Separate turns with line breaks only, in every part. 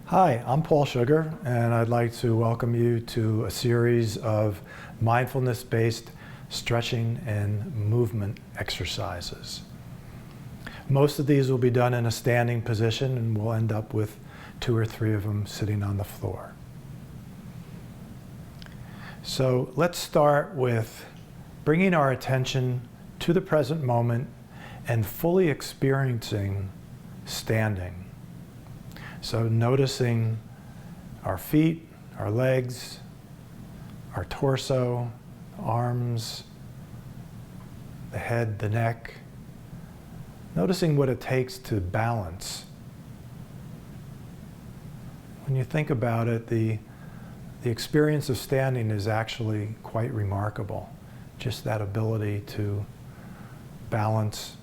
Hi, I'm Paul Sugar, and I'd like to welcome you to a series of mindfulness-based stretching and movement exercises. Most of these will be done in a standing position, and we'll end up with 2 or 3 of them sitting on the floor. So let's start with bringing our attention to the present moment and fully experiencing standing. So noticing our feet, our legs, our torso, arms, the head, the neck. Noticing what it takes to balance. When you think about it, the experience of standing is actually quite remarkable. Just that ability to balance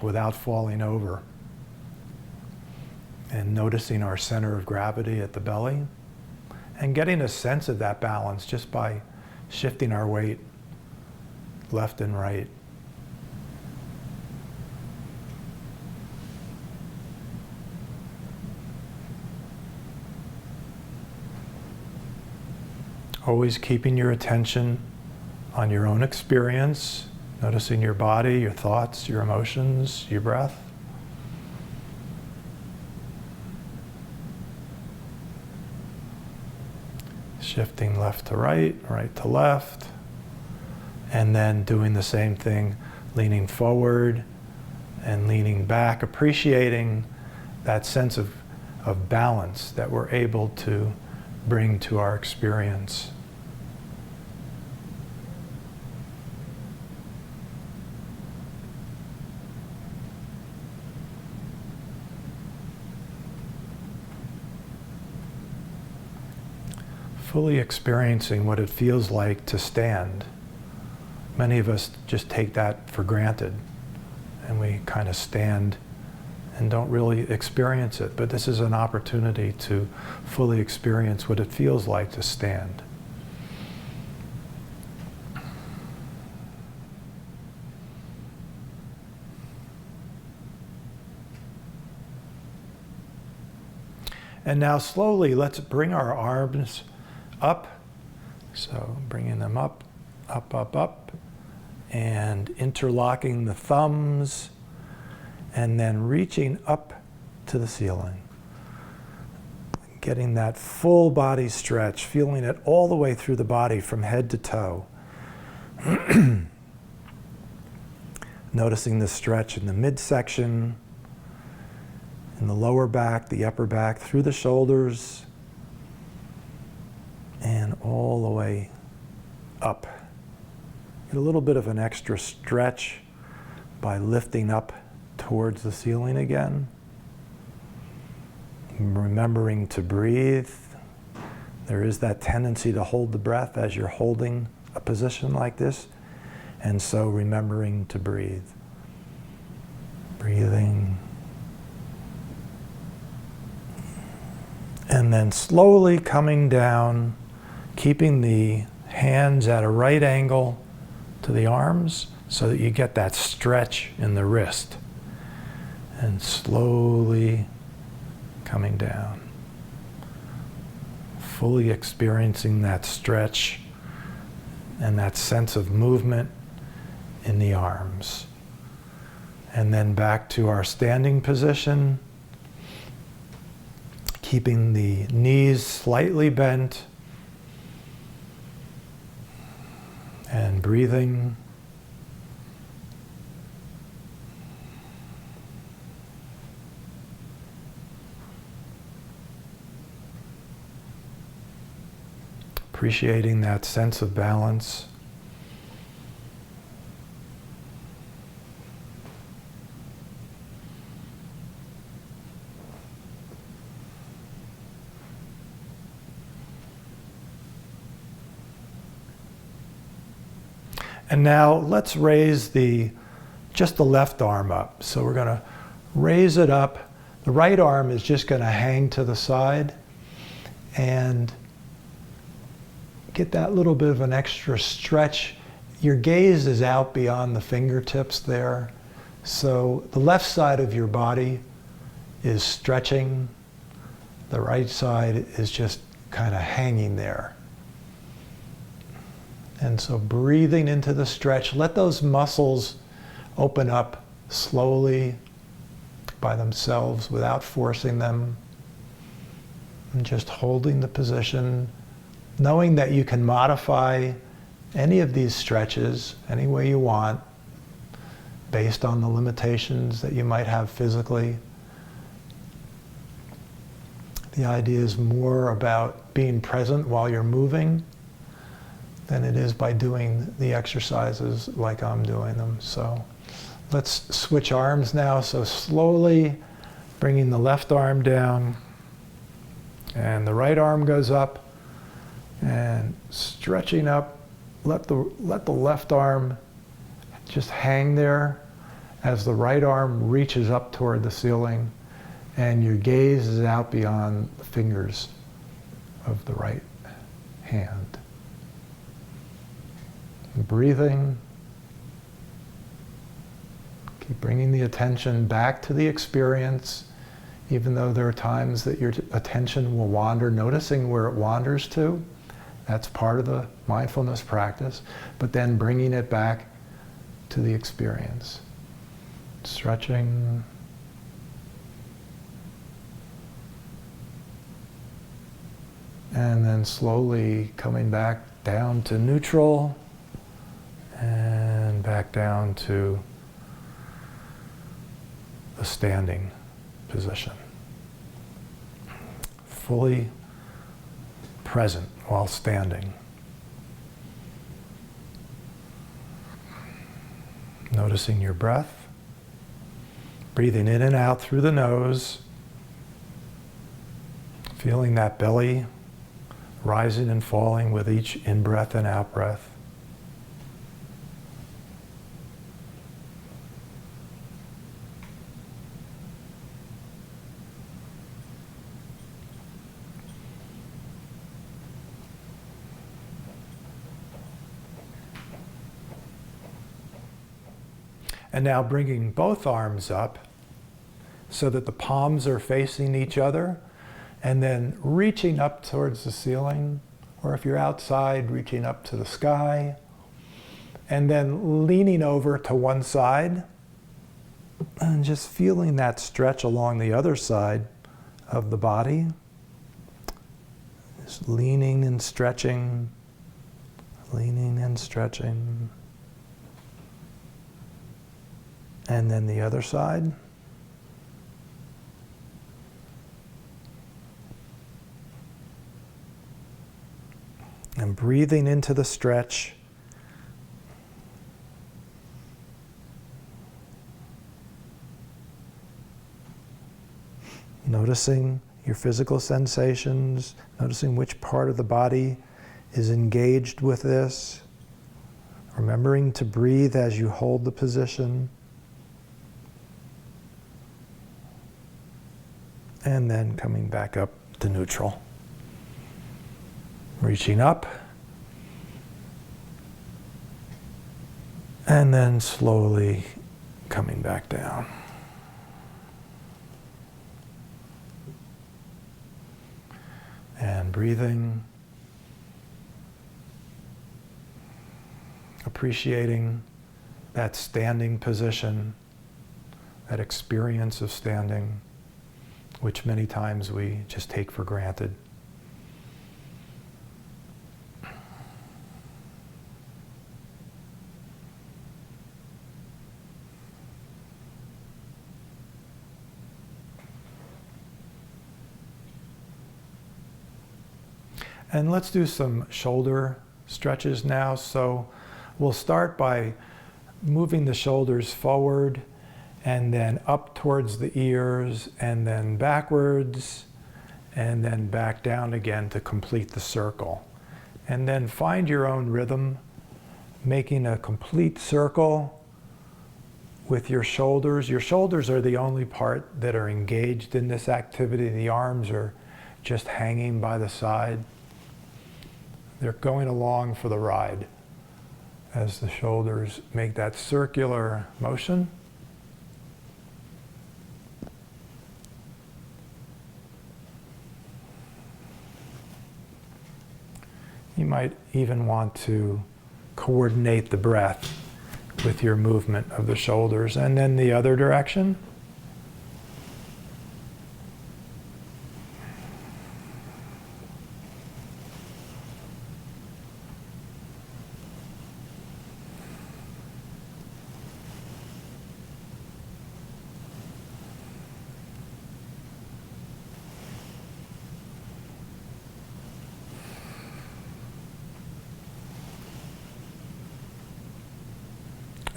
without falling over. And noticing our center of gravity at the belly, and getting a sense of that balance just by shifting our weight left and right. Always keeping your attention on your own experience, noticing your body, your thoughts, your emotions, your breath. Shifting left to right, right to left, and then doing the same thing, leaning forward and leaning back, appreciating that sense of balance that we're able to bring to our experience. Fully experiencing what it feels like to stand. Many of us just take that for granted, and we kind of stand and don't really experience it. But this is an opportunity to fully experience what it feels like to stand. And now slowly, let's bring our arms up, so bringing them up, up, up, up, and interlocking the thumbs, and then reaching up to the ceiling. Getting that full body stretch, feeling it all the way through the body from head to toe. Noticing the stretch in the midsection, in the lower back, the upper back, through the shoulders, and all the way up. Get a little bit of an extra stretch by lifting up towards the ceiling again. Remembering to breathe. There is that tendency to hold the breath as you're holding a position like this, and so remembering to breathe. Breathing. And then slowly coming down, keeping the hands at a right angle to the arms so that you get that stretch in the wrist. And slowly coming down. Fully experiencing that stretch and that sense of movement in the arms. And then back to our standing position, keeping the knees slightly bent, and breathing. Appreciating that sense of balance. And now let's raise just the left arm up. So we're going to raise it up. The right arm is just going to hang to the side and get that little bit of an extra stretch. Your gaze is out beyond the fingertips there. So the left side of your body is stretching. The right side is just kind of hanging there. And so breathing into the stretch, let those muscles open up slowly by themselves without forcing them. And just holding the position, knowing that you can modify any of these stretches any way you want based on the limitations that you might have physically. The idea is more about being present while you're moving than it is by doing the exercises like I'm doing them. So let's switch arms now. So slowly bringing the left arm down and the right arm goes up and stretching up. Let the left arm just hang there as the right arm reaches up toward the ceiling and your gaze is out beyond the fingers of the right hand. Breathing. Keep bringing the attention back to the experience, even though there are times that your attention will wander, noticing where it wanders to. That's part of the mindfulness practice, but then bringing it back to the experience. Stretching. And then slowly coming back down to neutral and back down to a standing position. Fully present while standing. Noticing your breath. Breathing in and out through the nose. Feeling that belly rising and falling with each in-breath and out-breath. And now bringing both arms up so that the palms are facing each other, and then reaching up towards the ceiling, or if you're outside, reaching up to the sky, and then leaning over to one side, and just feeling that stretch along the other side of the body. Just leaning and stretching, leaning and stretching. And then the other side. And breathing into the stretch. Noticing your physical sensations, noticing which part of the body is engaged with this. Remembering to breathe as you hold the position. And then coming back up to neutral. Reaching up, and then slowly coming back down. And breathing, appreciating that standing position, that experience of standing, which many times we just take for granted. And let's do some shoulder stretches now. So we'll start by moving the shoulders forward and then up towards the ears and then backwards and then back down again to complete the circle. And then find your own rhythm, making a complete circle with your shoulders. Your shoulders are the only part that are engaged in this activity. The arms are just hanging by the side. They're going along for the ride as the shoulders make that circular motion. You might even want to coordinate the breath with your movement of the shoulders. And then the other direction.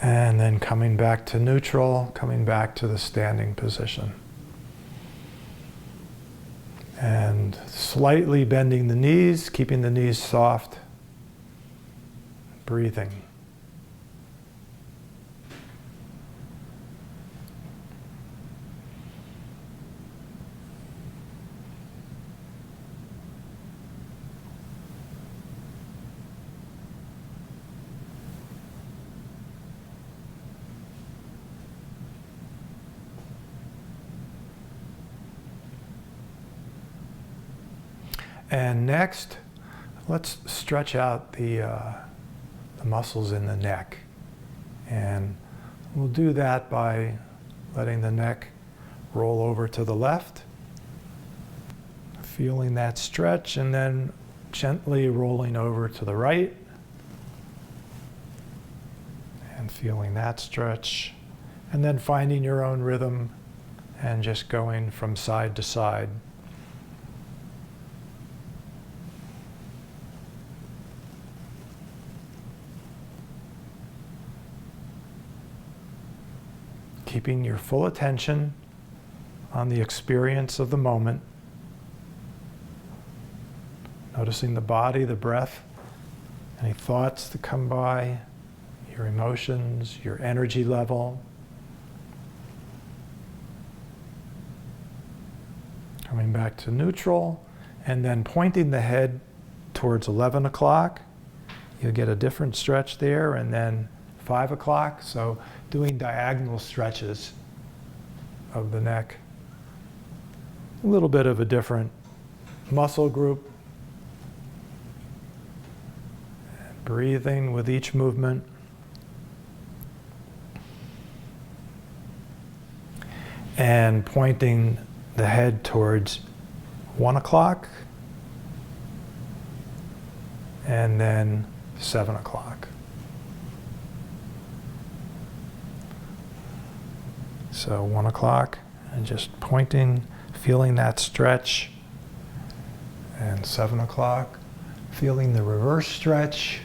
And then coming back to neutral, coming back to the standing position. And slightly bending the knees, keeping the knees soft. Breathing. And next, let's stretch out the muscles in the neck. And we'll do that by letting the neck roll over to the left, feeling that stretch, and then gently rolling over to the right, and feeling that stretch, and then finding your own rhythm and just going from side to side. Keeping your full attention on the experience of the moment. Noticing the body, the breath, any thoughts that come by, your emotions, your energy level. Coming back to neutral, and then pointing the head towards 11 o'clock. You'll get a different stretch there, and then 5 o'clock, so doing diagonal stretches of the neck. A little bit of a different muscle group. And breathing with each movement. And pointing the head towards 1 o'clock, and then 7 o'clock. So 1 o'clock, and just pointing, feeling that stretch. And 7 o'clock, feeling the reverse stretch.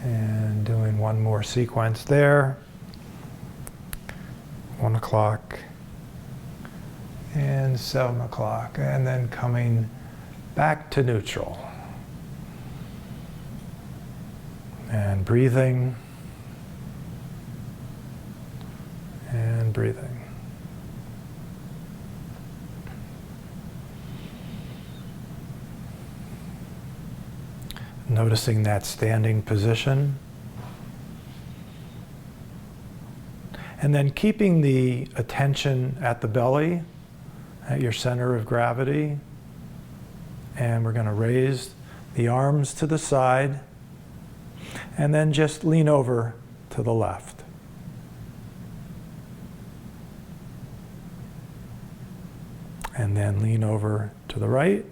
And doing one more sequence there. 1 o'clock, and 7 o'clock, and then coming back to neutral. And breathing. And breathing. Noticing that standing position. And then keeping the attention at the belly, at your center of gravity. And we're going to raise the arms to the side. And then just lean over to the left. And then lean over to the right.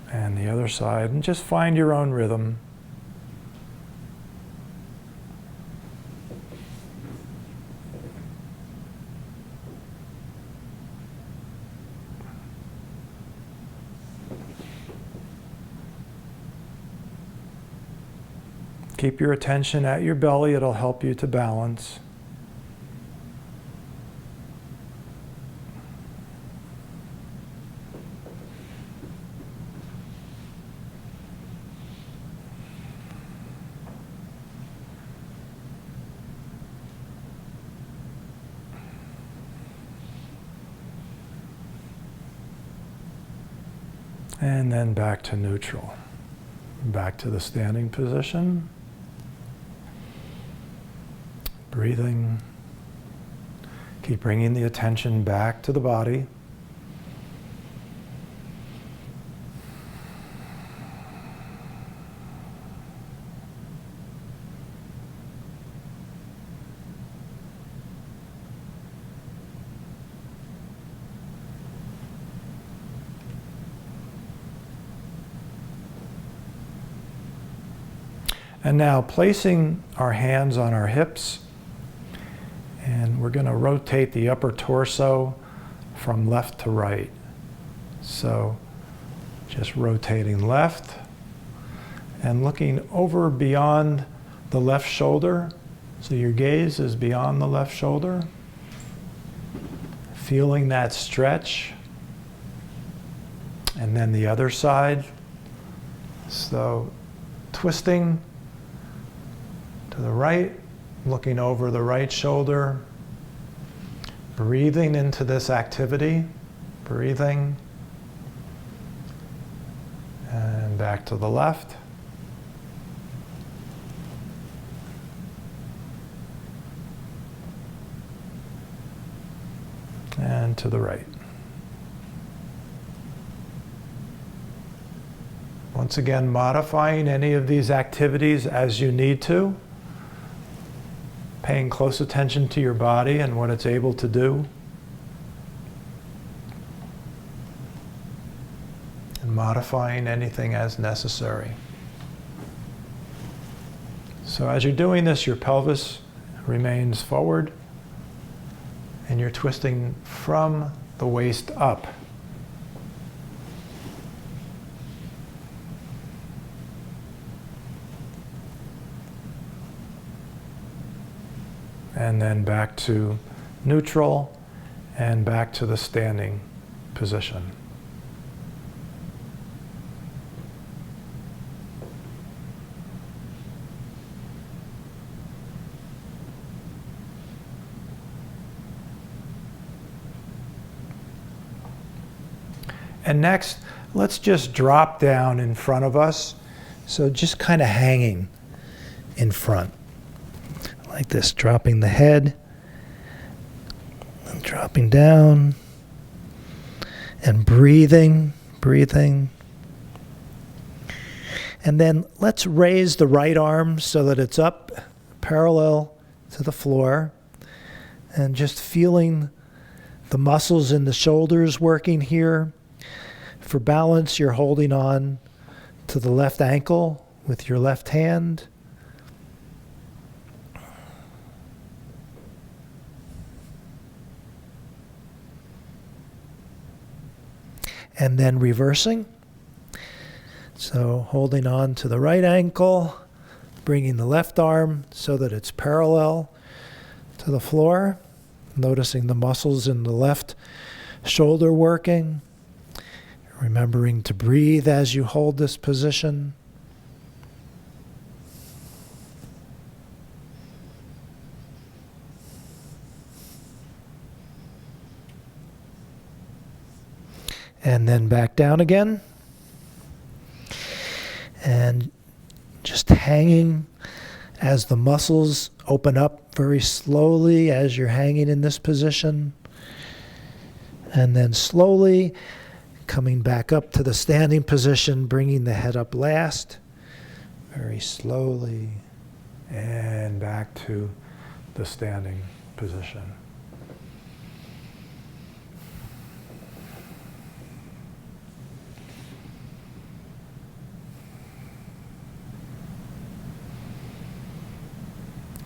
And the other side. And just find your own rhythm. Keep your attention at your belly. It'll help you to balance. And then back to neutral. Back to the standing position. Breathing. Keep bringing the attention back to the body. And now placing our hands on our hips, and we're going to rotate the upper torso from left to right. So just rotating left and looking over beyond the left shoulder. So your gaze is beyond the left shoulder. Feeling that stretch. And then the other side. So twisting to the right, looking over the right shoulder, breathing into this activity, breathing, and back to the left. And to the right. Once again, modifying any of these activities as you need to. Paying close attention to your body and what it's able to do. And modifying anything as necessary. So as you're doing this, your pelvis remains forward and you're twisting from the waist up. And then back to neutral and back to the standing position. And next, let's just drop down in front of us. So just kind of hanging in front. Like this, dropping the head, and dropping down, and breathing. And then let's raise the right arm so that it's up parallel to the floor, and just feeling the muscles in the shoulders working here. For balance, you're holding on to the left ankle with your left hand. And then reversing. So holding on to the right ankle, bringing the left arm so that it's parallel to the floor. Noticing the muscles in the left shoulder working. Remembering to breathe as you hold this position. And then back down again. And just hanging as the muscles open up very slowly as you're hanging in this position. And then slowly coming back up to the standing position, bringing the head up last. Very slowly. And back to the standing position.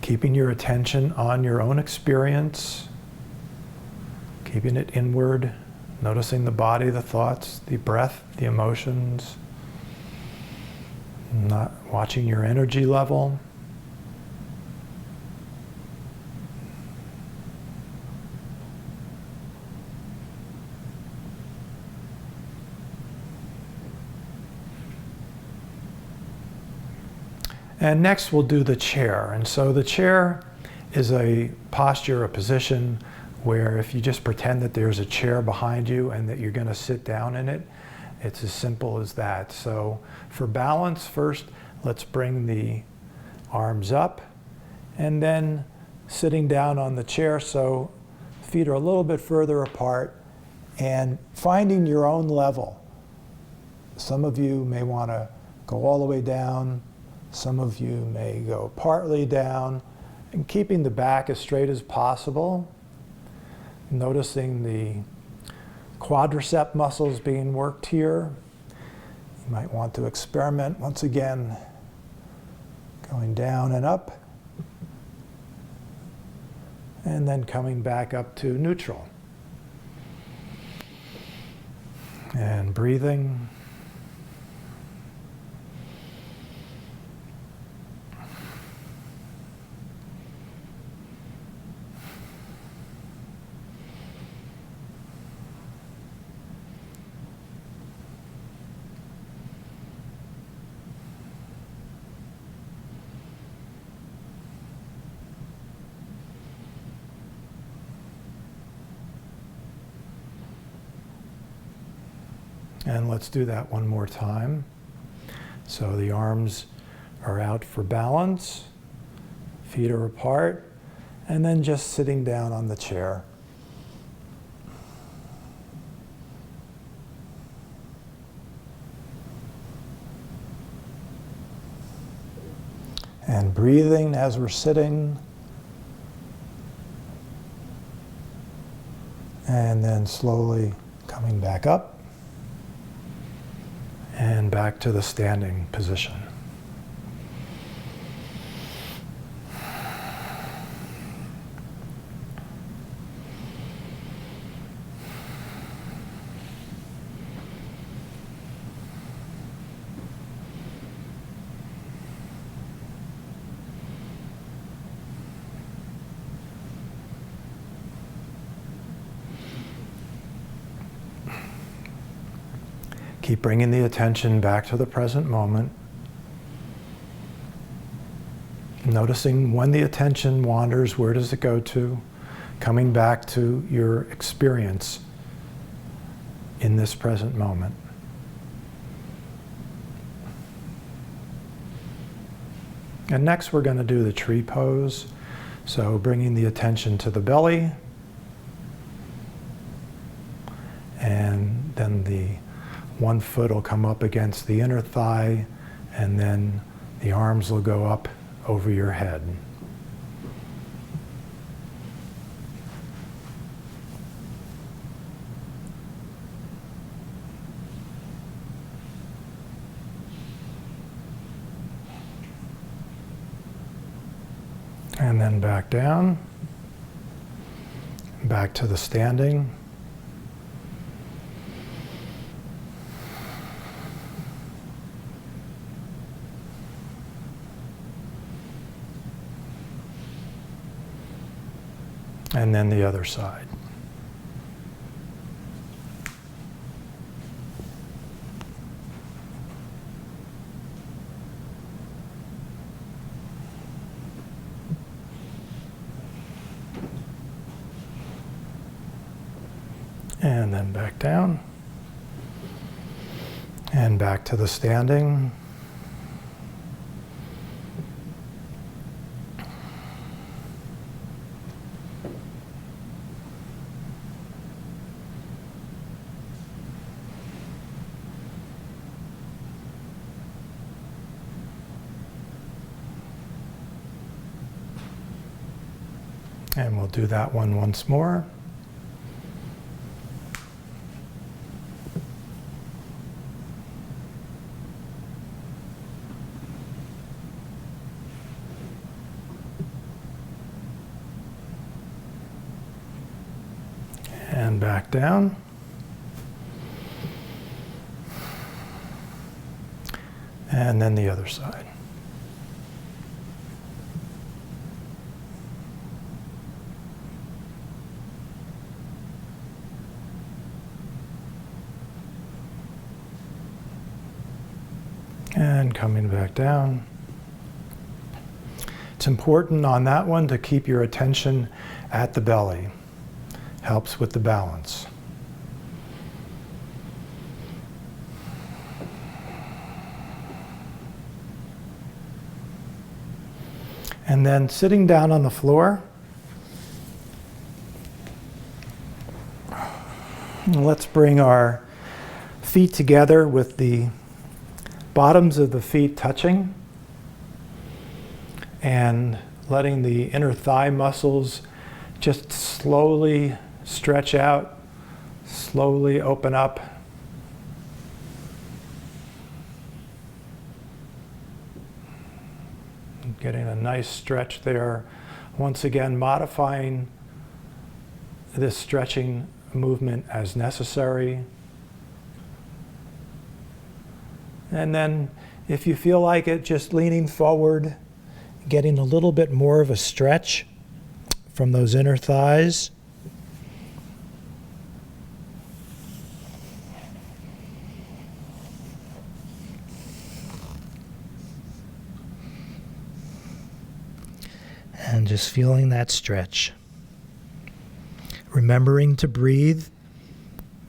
Keeping your attention on your own experience, keeping it inward, noticing the body, the thoughts, the breath, the emotions, not watching your energy level. And next we'll do the chair. And so the chair is a posture, a position where if you just pretend that there's a chair behind you and that you're going to sit down in it, it's as simple as that. So for balance, first let's bring the arms up and then sitting down on the chair. So feet are a little bit further apart, and finding your own level. Some of you may want to go all the way down. Some of you may go partly down, and keeping the back as straight as possible. Noticing the quadricep muscles being worked here. You might want to experiment once again, going down and up, and then coming back up to neutral. And breathing. And let's do that one more time. So the arms are out for balance, feet are apart, and then just sitting down on the chair. And breathing as we're sitting. And then slowly coming back up. And back to the standing position. Keep bringing the attention back to the present moment. Noticing when the attention wanders, where does it go to? Coming back to your experience in this present moment. And next we're going to do the tree pose. So bringing the attention to the belly. And then the one foot will come up against the inner thigh, and then the arms will go up over your head. And then back down, back to the standing. And then the other side. And then back down. And back to the standing. And we'll do that one once more. And back down. And then the other side. And coming back down. It's important on that one to keep your attention at the belly. Helps with the balance. And then sitting down on the floor, Let's bring our feet together with the bottoms of the feet touching and letting the inner thigh muscles just slowly stretch out, slowly open up. Getting a nice stretch there. Once again, modifying this stretching movement as necessary. And then if you feel like it, just leaning forward, getting a little bit more of a stretch from those inner thighs. And just feeling that stretch. Remembering to breathe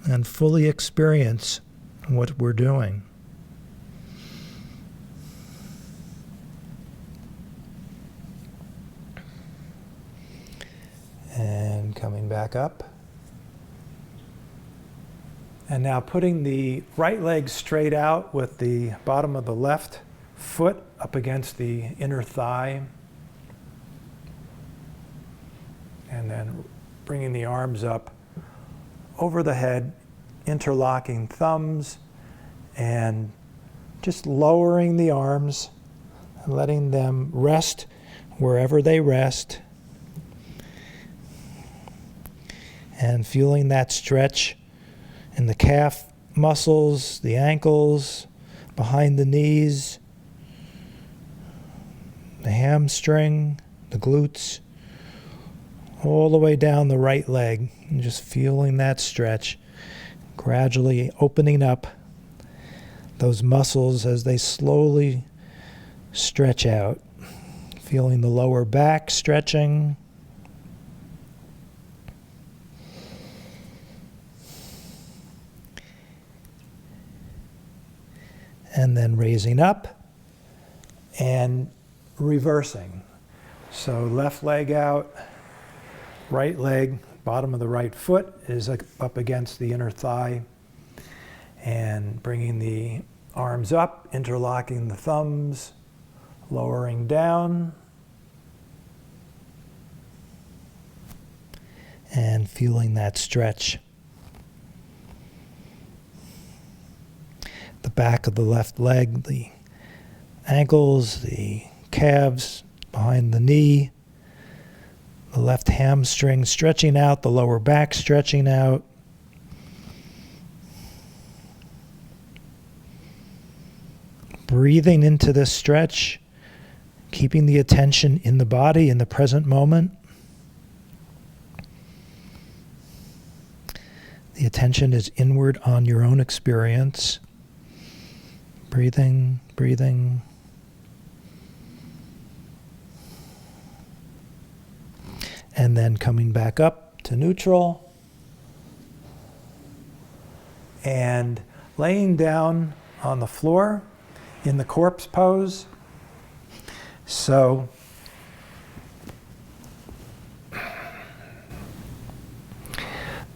and fully experience what we're doing. And coming back up. And now putting the right leg straight out with the bottom of the left foot up against the inner thigh. And then bringing the arms up over the head, interlocking thumbs, and just lowering the arms and letting them rest wherever they rest. And feeling that stretch in the calf muscles, the ankles, behind the knees, the hamstring, the glutes, all the way down the right leg, and just feeling that stretch, gradually opening up those muscles as they slowly stretch out. Feeling the lower back stretching. And then raising up and reversing. So left leg out, right leg, bottom of the right foot is up against the inner thigh, and bringing the arms up, interlocking the thumbs, lowering down, and feeling that stretch. The back of the left leg, the ankles, the calves, behind the knee, the left hamstring stretching out, the lower back stretching out. Breathing into this stretch, keeping the attention in the body in the present moment. The attention is inward on your own experience. Breathing, breathing. And then coming back up to neutral. And laying down on the floor in the corpse pose. So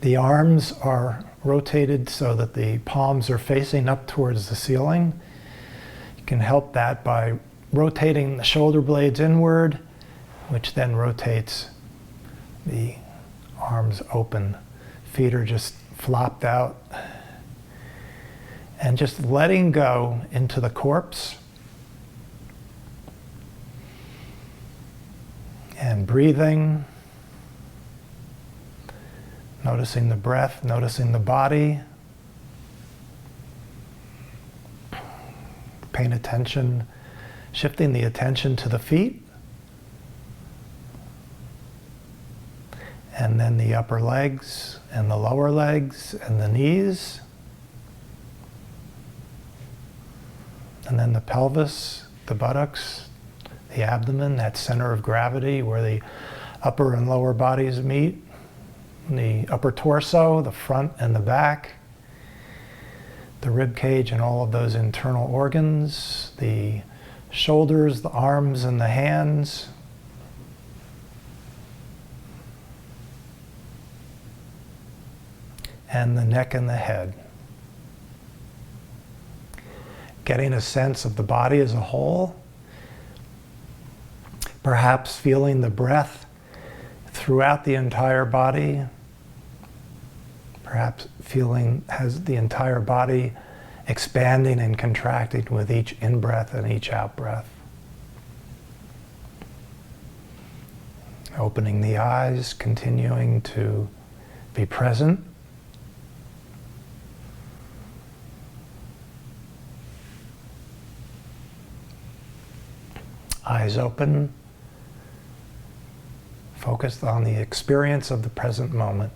the arms are rotated so that the palms are facing up towards the ceiling. You can help that by rotating the shoulder blades inward, which then rotates the arms open. Feet are just flopped out. And just letting go into the corpse. And breathing. Noticing the breath, noticing the body. Paying attention, shifting the attention to the feet. And then the upper legs and the lower legs and the knees. And then the pelvis, the buttocks, the abdomen, that center of gravity where the upper and lower bodies meet. The upper torso, the front and the back. The rib cage and all of those internal organs. The shoulders, the arms and the hands. and the neck and the head. Getting a sense of the body as a whole, perhaps feeling the breath throughout the entire body, perhaps feeling has the entire body expanding and contracting with each in-breath and each out-breath. Opening the eyes, continuing to be present. Eyes open, focused on the experience of the present moment.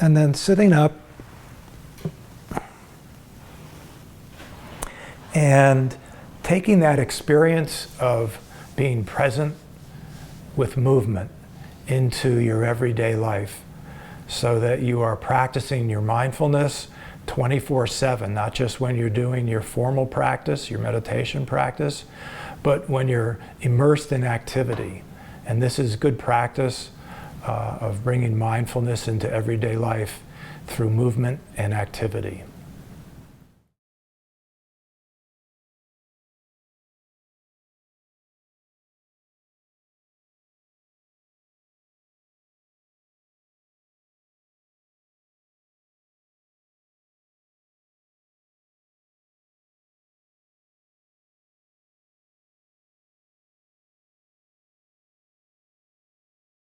And then sitting up and taking that experience of being present with movement into your everyday life so that you are practicing your mindfulness 24/7, not just when you're doing your formal practice, your meditation practice, but when you're immersed in activity. And this is good practice of bringing mindfulness into everyday life through movement and activity.